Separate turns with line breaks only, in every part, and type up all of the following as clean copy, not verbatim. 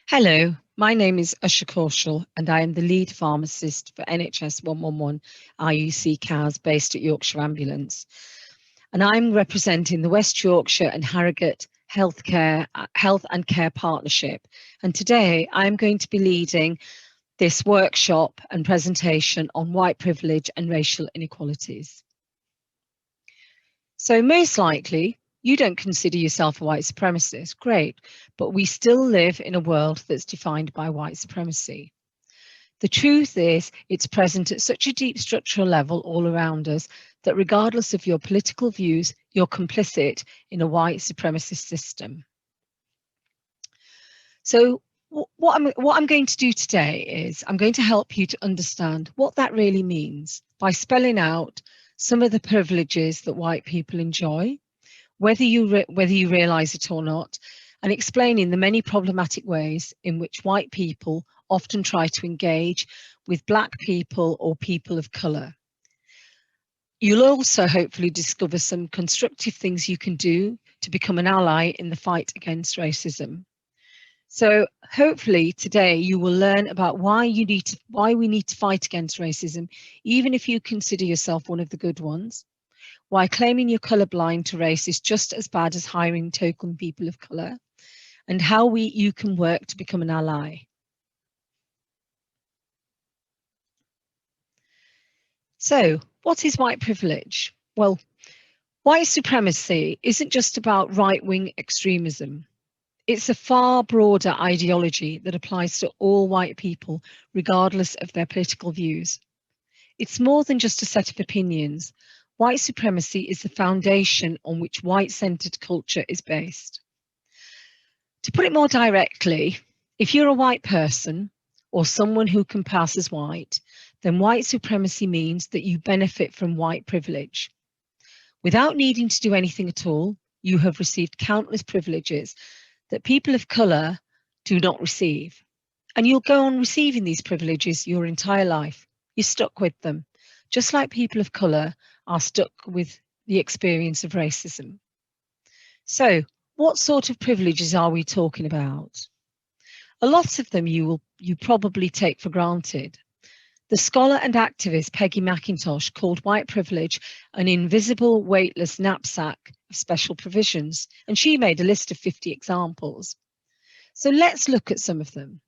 Hello, my name is Usha Kaushal and I am the lead pharmacist for NHS 111 IUC CAS based at Yorkshire Ambulance. And I'm representing the West Yorkshire and Harrogate Health and Care Partnership. And today I'm going to be leading this workshop and presentation on white privilege and racial inequalities. So most likely, you don't consider yourself a white supremacist, great, but we still live in a world that's defined by white supremacy. The truth is, it's present at such a deep structural level all around us that regardless of your political views, you're complicit in a white supremacist system. So what I'm going to do today is I'm going to help you to understand what that really means by spelling out some of the privileges that white people enjoy, whether you realise it or not, and explaining the many problematic ways in which white people often try to engage with black people or people of colour. You'll also hopefully discover some constructive things you can do to become an ally in the fight against racism. So hopefully today you will learn about why we need to fight against racism, even if you consider yourself one of the good ones, why claiming you're colourblind to race is just as bad as hiring token people of colour, and how you can work to become an ally. So, what is white privilege? Well, white supremacy isn't just about right-wing extremism. It's a far broader ideology that applies to all white people, regardless of their political views. It's more than just a set of opinions. White supremacy is the foundation on which white-centred culture is based. To put it more directly, if you're a white person or someone who can pass as white, then white supremacy means that you benefit from white privilege. Without needing to do anything at all, you have received countless privileges that people of colour do not receive. And you'll go on receiving these privileges your entire life. You're stuck with them, just like people of colour are stuck with the experience of racism. So, what sort of privileges are we talking about? A lot of them you probably take for granted. The scholar and activist Peggy McIntosh called white privilege an invisible, weightless knapsack of special provisions, and she made a list of 50 examples. So let's look at some of them.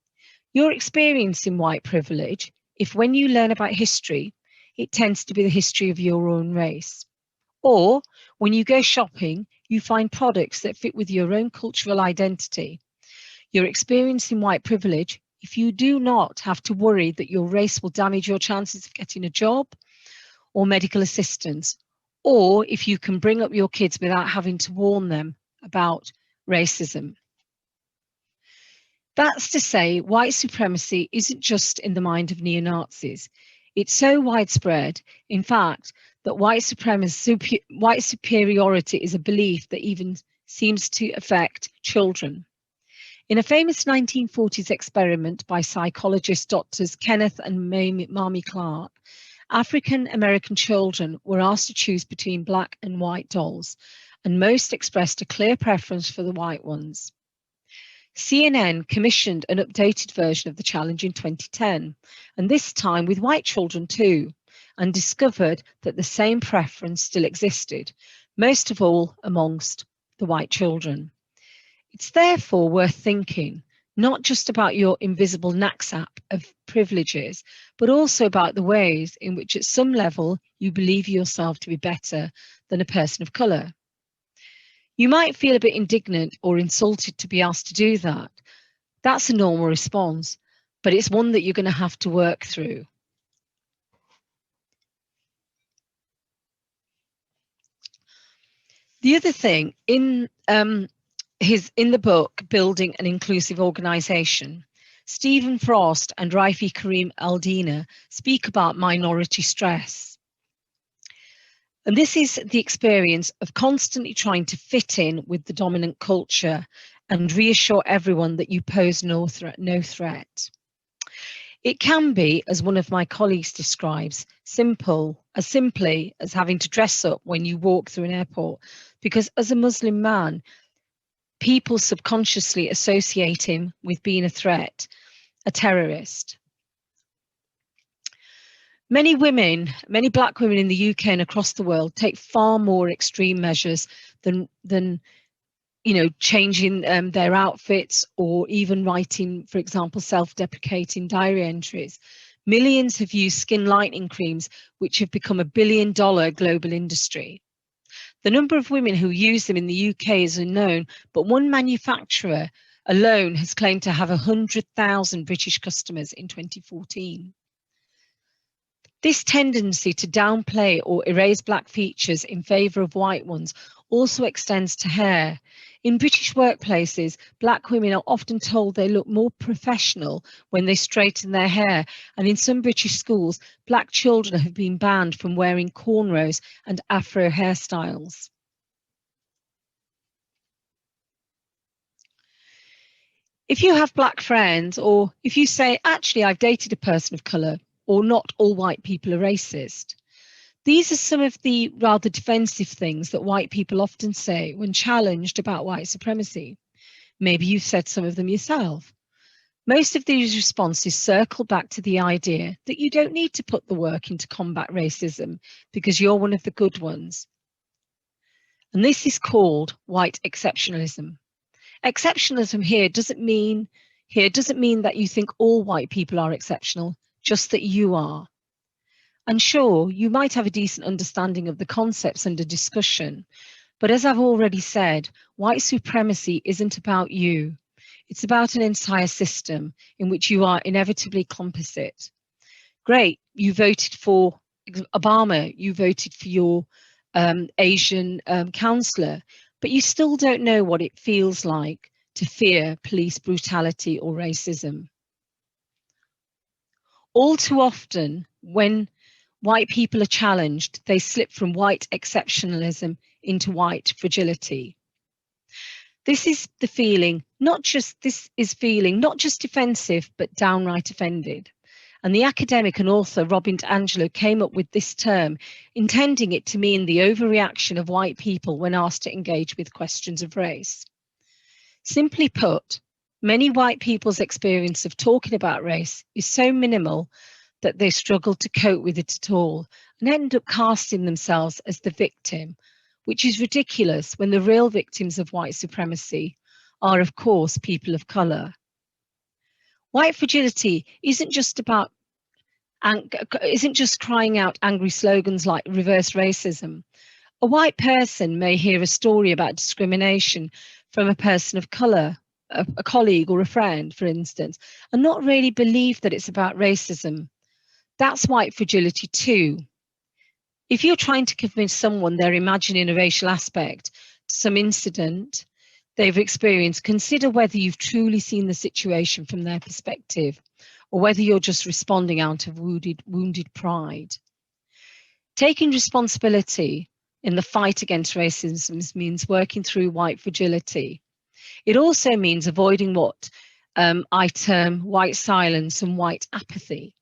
You're experiencing white privilege if when you learn about history, it tends to be the history of your own race. Or when you go shopping, you find products that fit with your own cultural identity. You're experiencing white privilege if you do not have to worry that your race will damage your chances of getting a job or medical assistance, or if you can bring up your kids without having to warn them about racism. That's to say, white supremacy isn't just in the mind of neo-Nazis. It's so widespread, in fact, that white superiority is a belief that even seems to affect children. In a famous 1940s experiment by psychologists Drs. Kenneth and Mamie Clark, African-American children were asked to choose between black and white dolls, and most expressed a clear preference for the white ones. CNN commissioned an updated version of the challenge in 2010, and this time with white children too, and discovered that the same preference still existed, most of all amongst the white children. It's therefore worth thinking, not just about your invisible knapsack of privileges, but also about the ways in which at some level you believe yourself to be better than a person of colour. You might feel a bit indignant or insulted to be asked to do that. That's a normal response, but it's one that you're going to have to work through. The other thing, in the book, Building an Inclusive Organisation, Stephen Frost and Raifi Karim Aldina speak about minority stress. And this is the experience of constantly trying to fit in with the dominant culture and reassure everyone that you pose no threat. It can be, as one of my colleagues describes, simply as having to dress up when you walk through an airport, because as a Muslim man, people subconsciously associate him with being a threat, a terrorist. Many black women in the UK and across the world take far more extreme measures than changing their outfits or even writing, for example, self-deprecating diary entries. Millions have used skin lightening creams, which have become $1 billion global industry. The number of women who use them in the UK is unknown, but one manufacturer alone has claimed to have 100,000 British customers in 2014. This tendency to downplay or erase black features in favour of white ones also extends to hair. In British workplaces, black women are often told they look more professional when they straighten their hair, and in some British schools, black children have been banned from wearing cornrows and afro hairstyles. If you have black friends, or if you say, actually, I've dated a person of colour, or not all white people are racist, these are some of the rather defensive things that white people often say when challenged about white supremacy. Maybe you've said some of them yourself. Most of these responses circle back to the idea that you don't need to put the work into combat racism because you're one of the good ones. And this is called white exceptionalism. Exceptionalism here doesn't mean that you think all white people are exceptional, just that you are. And sure, you might have a decent understanding of the concepts under discussion, but as I've already said, white supremacy isn't about you. It's about an entire system in which you are inevitably complicit. Great, you voted for Obama, you voted for your Asian councillor, but you still don't know what it feels like to fear police brutality or racism. All too often, when white people are challenged, they slip from white exceptionalism into white fragility. This is feeling not just defensive, but downright offended. And the academic and author Robin DiAngelo came up with this term, intending it to mean the overreaction of white people when asked to engage with questions of race. Simply put, many white people's experience of talking about race is so minimal that they struggle to cope with it at all and end up casting themselves as the victim, which is ridiculous when the real victims of white supremacy are, of course, people of colour. White fragility isn't just crying out angry slogans like reverse racism. A white person may hear a story about discrimination from a person of colour, a colleague or a friend, for instance, and not really believe that it's about racism. That's white fragility too. If you're trying to convince someone they're imagining a racial aspect to some incident they've experienced, consider whether you've truly seen the situation from their perspective, or whether you're just responding out of wounded pride. Taking responsibility in the fight against racism means working through white fragility. It also means avoiding what I term white silence and white apathy.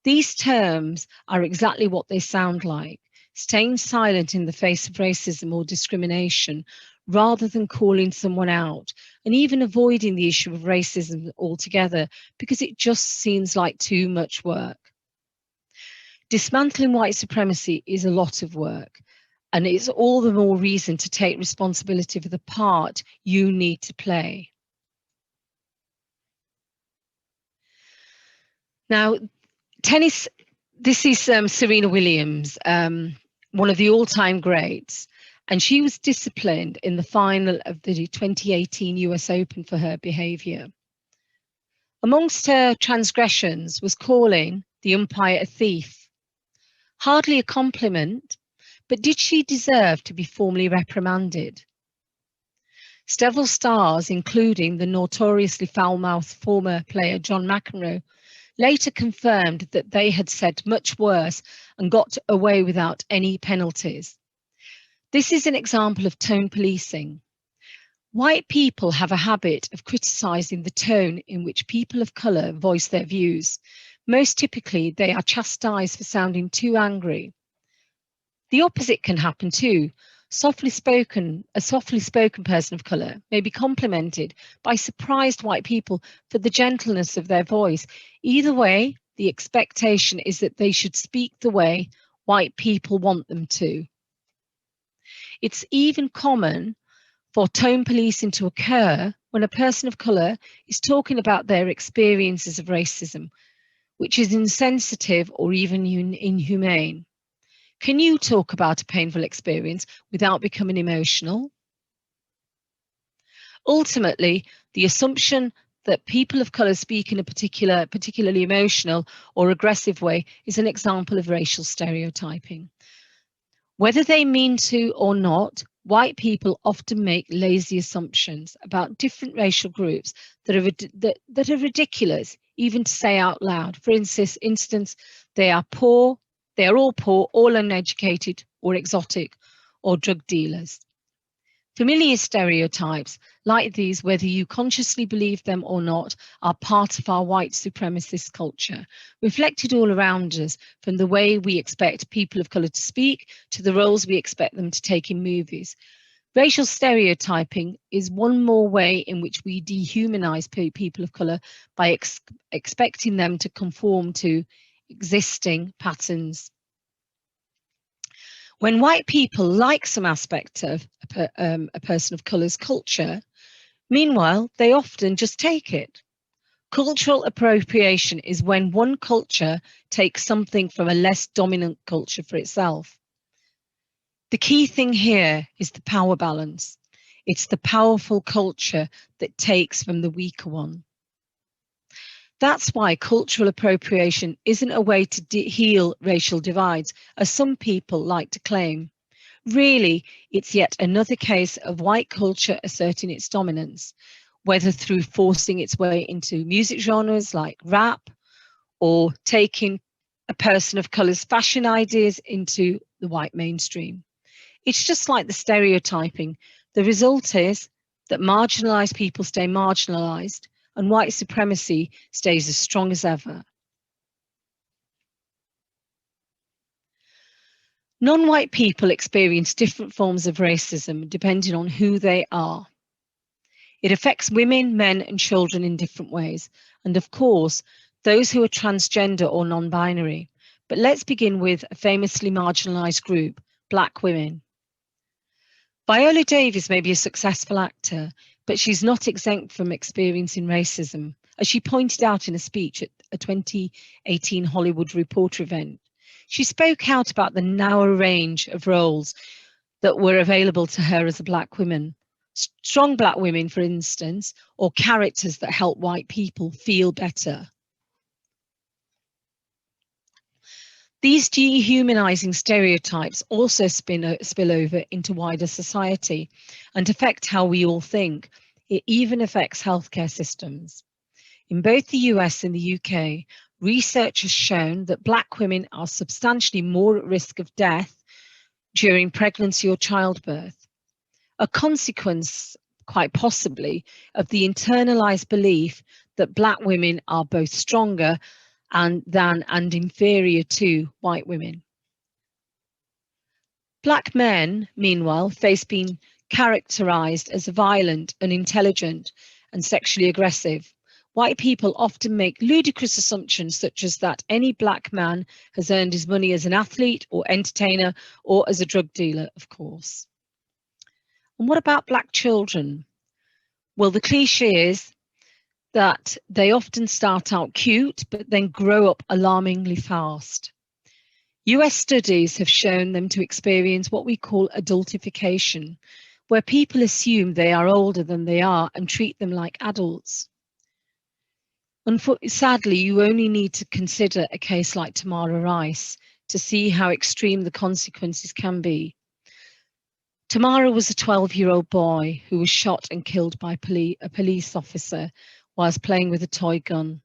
These terms are exactly what they sound like, staying silent in the face of racism or discrimination, rather than calling someone out, and even avoiding the issue of racism altogether, because it just seems like too much work. Dismantling white supremacy is a lot of work, and it's all the more reason to take responsibility for the part you need to play. Now, tennis, this is Serena Williams, one of the all-time greats, and she was disciplined in the final of the 2018 US Open for her behaviour. Amongst her transgressions was calling the umpire a thief. Hardly a compliment, but did she deserve to be formally reprimanded? Several stars, including the notoriously foul-mouthed former player John McEnroe, later confirmed that they had said much worse and got away without any penalties. This is an example of tone policing. White people have a habit of criticising the tone in which people of colour voice their views. Most typically, they are chastised for sounding too angry. The opposite can happen too. A softly spoken person of colour may be complimented by surprised white people for the gentleness of their voice. Either way, the expectation is that they should speak the way white people want them to. It's even common for tone policing to occur when a person of colour is talking about their experiences of racism, which is insensitive or even inhumane. Can you talk about a painful experience without becoming emotional? Ultimately, the assumption that people of colour speak in a particularly emotional or aggressive way is an example of racial stereotyping. Whether they mean to or not, white people often make lazy assumptions about different racial groups that are ridiculous, even to say out loud. For instance, they are poor, they are all poor, all uneducated, or exotic, or drug dealers. Familiar stereotypes like these, whether you consciously believe them or not, are part of our white supremacist culture, reflected all around us, from the way we expect people of colour to speak to the roles we expect them to take in movies. Racial stereotyping is one more way in which we dehumanise people of colour by expecting them to conform to existing patterns. When white people like some aspect of a person of colour's culture, meanwhile, they often just take it. Cultural appropriation is when one culture takes something from a less dominant culture for itself. The key thing here is the power balance. It's the powerful culture that takes from the weaker one. That's why cultural appropriation isn't a way to heal racial divides, as some people like to claim. Really, it's yet another case of white culture asserting its dominance, whether through forcing its way into music genres like rap, or taking a person of colour's fashion ideas into the white mainstream. It's just like the stereotyping. The result is that marginalised people stay marginalised, and white supremacy stays as strong as ever. Non-white people experience different forms of racism depending on who they are. It affects women, men, and children in different ways, and of course, those who are transgender or non-binary. But let's begin with a famously marginalised group, Black women. Viola Davis may be a successful actor, but she's not exempt from experiencing racism, as she pointed out in a speech at a 2018 Hollywood Reporter event. She spoke out about the narrow range of roles that were available to her as a Black woman. Strong Black women, for instance, or characters that help white people feel better. These dehumanizing stereotypes also spill over into wider society and affect how we all think. It even affects healthcare systems. In both the US and the UK, research has shown that Black women are substantially more at risk of death during pregnancy or childbirth, a consequence, quite possibly, of the internalized belief that Black women are both stronger and inferior to white women. Black men, meanwhile, face being characterized as violent, unintelligent, and sexually aggressive. White people often make ludicrous assumptions such as that any Black man has earned his money as an athlete or entertainer or as a drug dealer, of course. And what about Black children? Well, the cliche is that they often start out cute, but then grow up alarmingly fast. US studies have shown them to experience what we call adultification, where people assume they are older than they are and treat them like adults. Sadly, you only need to consider a case like Tamara Rice to see how extreme the consequences can be. Tamara was a 12-year-old boy who was shot and killed by a police officer whilst playing with a toy gun.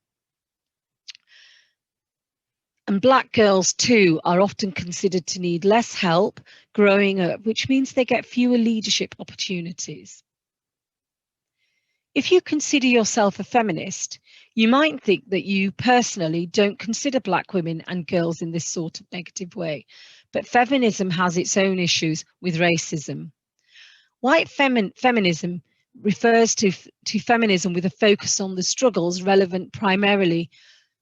And Black girls too are often considered to need less help growing up, which means they get fewer leadership opportunities. If you consider yourself a feminist, you might think that you personally don't consider Black women and girls in this sort of negative way. but feminism has its own issues with racism. White feminism refers to feminism with a focus on the struggles relevant primarily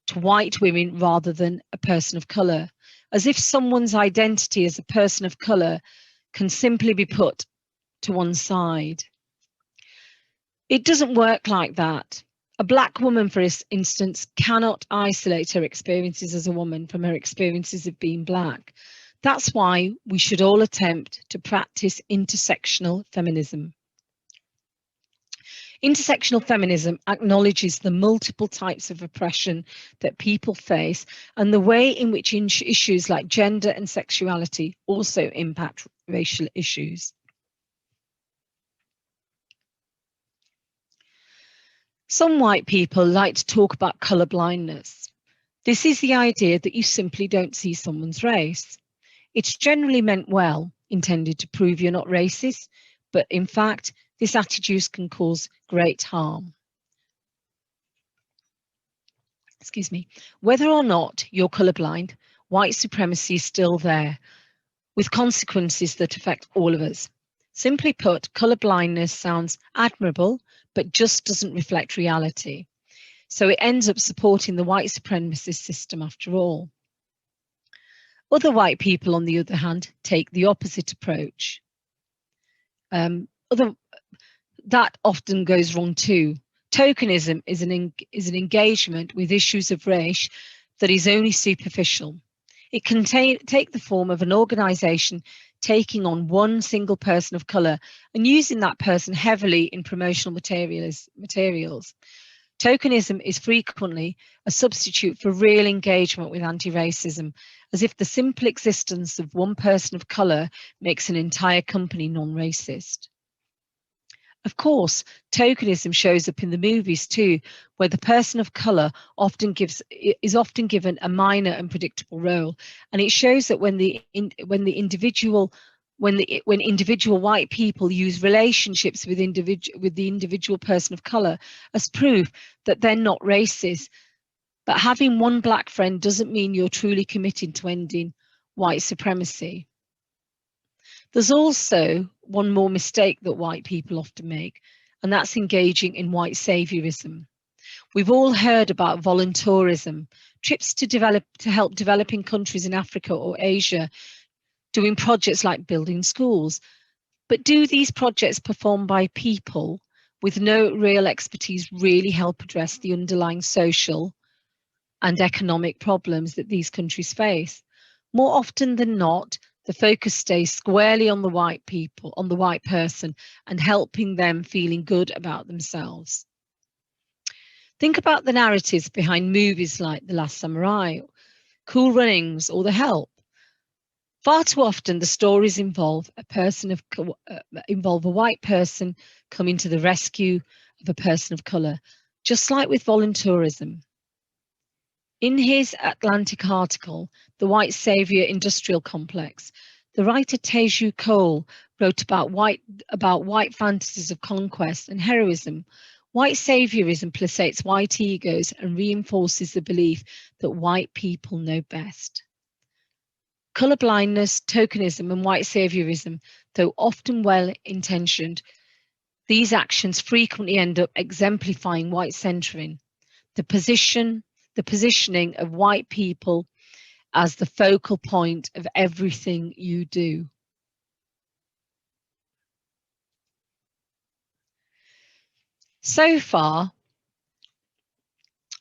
to white women rather than a person of colour, as if someone's identity as a person of colour can simply be put to one side. It doesn't work like that. A black woman, for instance, cannot isolate her experiences as a woman from her experiences of being black. That's why we should all attempt to practice intersectional feminism. Intersectional feminism acknowledges the multiple types of oppression that people face and the way in which issues like gender and sexuality also impact racial issues. Some white people like to talk about colour blindness. This is the idea that you simply don't see someone's race. It's generally meant well, intended to prove you're not racist, but in fact, this attitude can cause great harm. Excuse me. Whether or not you're colourblind, white supremacy is still there, with consequences that affect all of us. Simply put, colour blindness sounds admirable, but just doesn't reflect reality. So it ends up supporting the white supremacist system after all. Other white people, on the other hand, take the opposite approach. That often goes wrong too. Tokenism is an engagement with issues of race that is only superficial. It can take the form of an organisation taking on one single person of colour and using that person heavily in promotional materials. Tokenism is frequently a substitute for real engagement with anti-racism, as if the simple existence of one person of colour makes an entire company non-racist. Of course, tokenism shows up in the movies too, where the person of colour is often given a minor and predictable role, and it shows that when individual white people use relationships with the individual person of colour as proof that they're not racist. But having one black friend doesn't mean you're truly committed to ending white supremacy. There's also one more mistake that white people often make, and that's engaging in white saviorism. We've all heard about volunteerism, trips to help developing countries in Africa or Asia, doing projects like building schools. But do these projects performed by people with no real expertise really help address the underlying social and economic problems that these countries face? More often than not, the focus stays squarely on the white people, on the white person, and helping them feeling good about themselves. Think about the narratives behind movies like The Last Samurai, Cool Runnings, or The Help. Far too often, the stories involve a white person coming to the rescue of a person of colour, just like with volunteerism. In his Atlantic article, The White Saviour Industrial Complex, the writer Teju Cole wrote about white fantasies of conquest and heroism. White saviorism placates white egos and reinforces the belief that white people know best. Colourblindness, tokenism, and white saviorism, though often well-intentioned, these actions frequently end up exemplifying white centering, the positioning of white people as the focal point of everything you do. So far,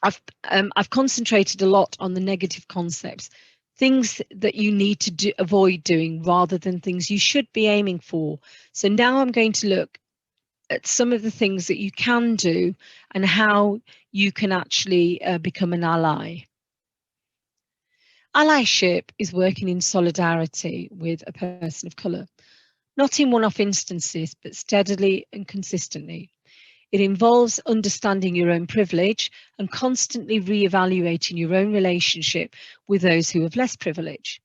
I've concentrated a lot on the negative concepts, things that you need to avoid doing rather than things you should be aiming for. So now I'm going to look at some of the things that you can do and how you can actually become an ally. Allyship is working in solidarity with a person of colour, not in one-off instances, but steadily and consistently. It involves understanding your own privilege and constantly re-evaluating your own relationship with those who have less privilege.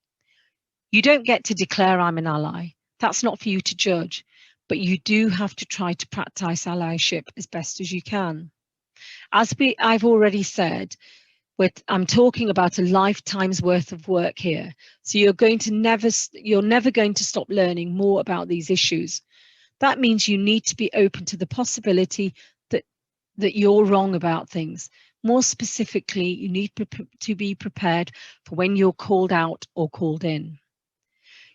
You don't get to declare I'm an ally. That's not for you to judge, but you do have to try to practice allyship as best as you can. As I've already said, I'm talking about a lifetime's worth of work here. So you're never going to stop learning more about these issues. That means you need to be open to the possibility that you're wrong about things. More specifically, you need to be prepared for when you're called out or called in.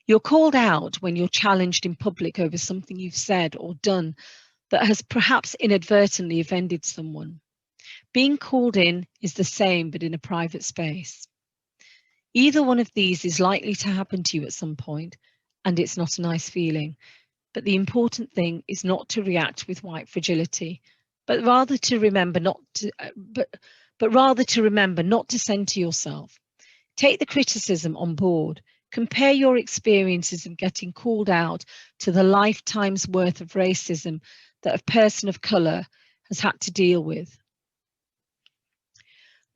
You're called out when you're challenged in public over something you've said or done that has perhaps inadvertently offended someone. Being called in is the same, but in a private space. Either one of these is likely to happen to you at some point, and it's not a nice feeling. But the important thing is not to react with white fragility, but rather to remember not to center yourself. Take the criticism on board. Compare your experiences of getting called out to the lifetime's worth of racism that a person of colour has had to deal with.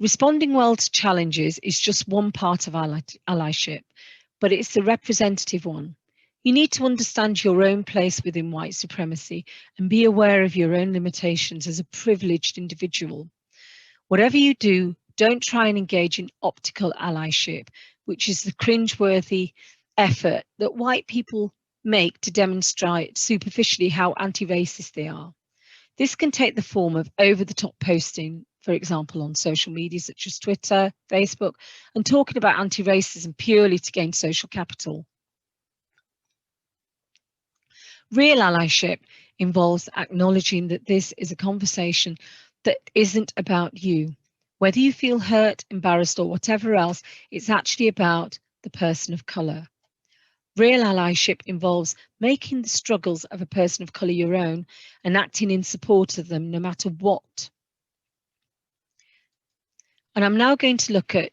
Responding well to challenges is just one part of allyship, but it's a representative one. You need to understand your own place within white supremacy and be aware of your own limitations as a privileged individual. Whatever you do, don't try and engage in optical allyship, which is the cringeworthy effort that white people make to demonstrate superficially how anti-racist they are. This can take the form of over-the-top posting, for example, on social media such as Twitter, Facebook, and talking about anti-racism purely to gain social capital. Real allyship involves acknowledging that this is a conversation that isn't about you. Whether you feel hurt, embarrassed, or whatever else, it's actually about the person of colour. Real allyship involves making the struggles of a person of colour your own and acting in support of them no matter what. And I'm now going to look at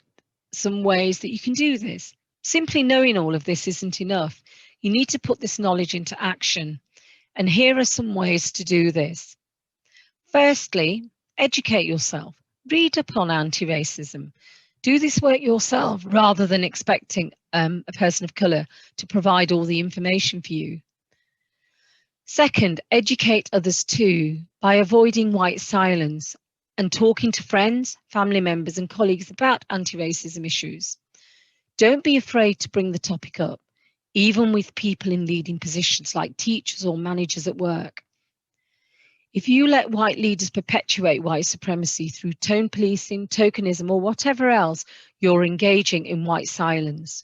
some ways that you can do this. Simply knowing all of this isn't enough. You need to put this knowledge into action. And here are some ways to do this. Firstly, educate yourself. Read up on anti-racism. Do this work yourself rather than expecting a person of colour to provide all the information for you. Second, educate others too by avoiding white silence and talking to friends, family members and colleagues about anti-racism issues. Don't be afraid to bring the topic up, even with people in leading positions like teachers or managers at work. If you let white leaders perpetuate white supremacy through tone policing, tokenism, or whatever else, you're engaging in white silence.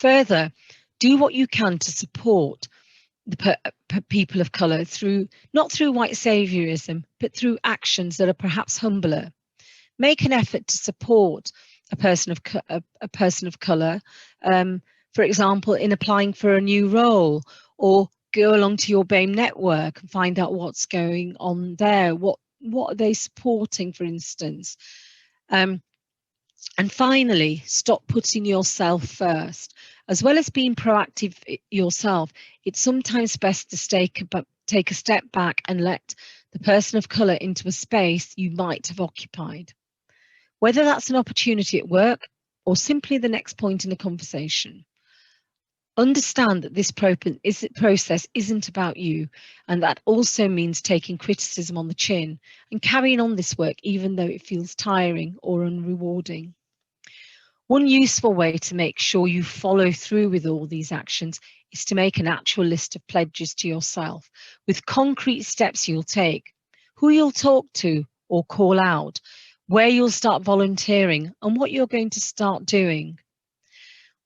Further, do what you can to support the people of colour not through white saviorism, but through actions that are perhaps humbler. Make an effort to support a person of colour, for example, in applying for a new role, or go along to your BAME network and find out what's going on there. What are they supporting, for instance? And finally, stop putting yourself first. As well as being proactive yourself, it's sometimes best to take a step back and let the person of colour into a space you might have occupied. Whether that's an opportunity at work or simply the next point in a conversation. Understand that this process isn't about you, and that also means taking criticism on the chin and carrying on this work even though it feels tiring or unrewarding. One useful way to make sure you follow through with all these actions is to make an actual list of pledges to yourself with concrete steps you'll take, who you'll talk to or call out, where you'll start volunteering and what you're going to start doing.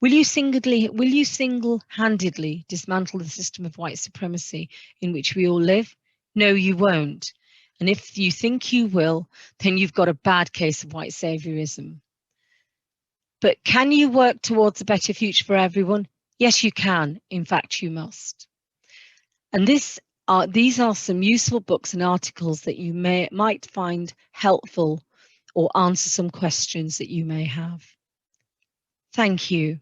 Will you single-handedly dismantle the system of white supremacy in which we all live? No, you won't. And if you think you will, then you've got a bad case of white saviorism. But can you work towards a better future for everyone? Yes, you can. In fact, you must. And these are some useful books and articles that you might find helpful or answer some questions that you may have. Thank you.